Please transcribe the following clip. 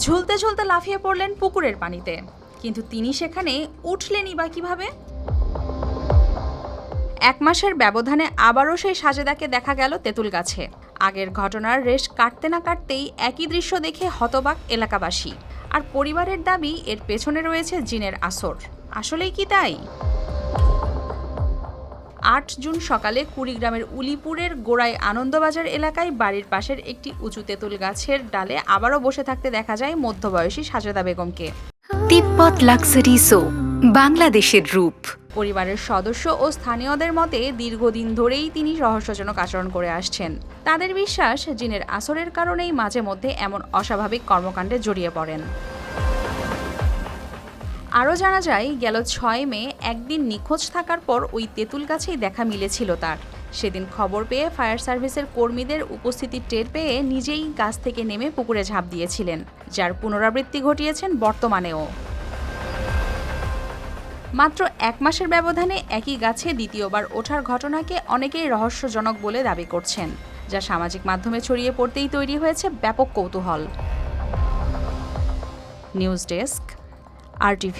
ঝুলতে ঝুলতে লাফিয়ে পড়লেন পুকুরের পানিতে, কিন্তু তিনি সেখানে উঠলেনই বা কিভাবে? 1 মাসের ব্যবধানে আবারও সেই সাজেদাকে দেখা গেল তেঁতুল গাছে। আগের ঘটনার রেশ কাটতে না কাটতেই একই দৃশ্য দেখে হতবাক এলাকাবাসী। আর পরিবারের দাবি এর পেছনে রয়েছে জিনের আসর। আসলেই কি তাই? 8 জুন সকালে কুড়িগ্রামের উলিপুরের গোড়ায় আনন্দবাজার এলাকায় বাড়ির পাশের একটি উঁচু তেঁতুল গাছের ডালে আবারও বসে থাকতে দেখা যায় মধ্যবয়সী সাজেদা বেগমকে। তিব্বত লাক্সারি সো, বাংলাদেশের রূপ। পরিবারের সদস্য ও স্থানীয়দের মতে দীর্ঘদিন ধরেই তিনি রহস্যজনক আচরণ করে আসছেন। তাদের বিশ্বাস, জিনের আসরের কারণেই মাঝে মধ্যে এমন অস্বাভাবিক কর্মকাণ্ডে জড়িয়ে পড়েন। আরও জানা যায়, গেল 6 মে একদিন নিখোঁজ থাকার পর ওই তেঁতুল গাছেই দেখা মিলেছিল তার। সেদিন খবর পেয়ে ফায়ার সার্ভিসের কর্মীদের উপস্থিতি টের পেয়ে নিজেই গাছ থেকে নেমে পুকুরে ঝাঁপ দিয়েছিলেন, যার পুনরাবৃত্তি ঘটিয়েছেন বর্তমানেও। মাত্র 1 মাসের ব্যবধানে একই গাছে দ্বিতীয়বার ওঠার ঘটনাকে অনেকেই রহস্যজনক বলে দাবি করছেন, যা সামাজিক মাধ্যমে ছড়িয়ে পড়তেই তৈরি হয়েছে ব্যাপক কৌতূহল। News desk, RTV।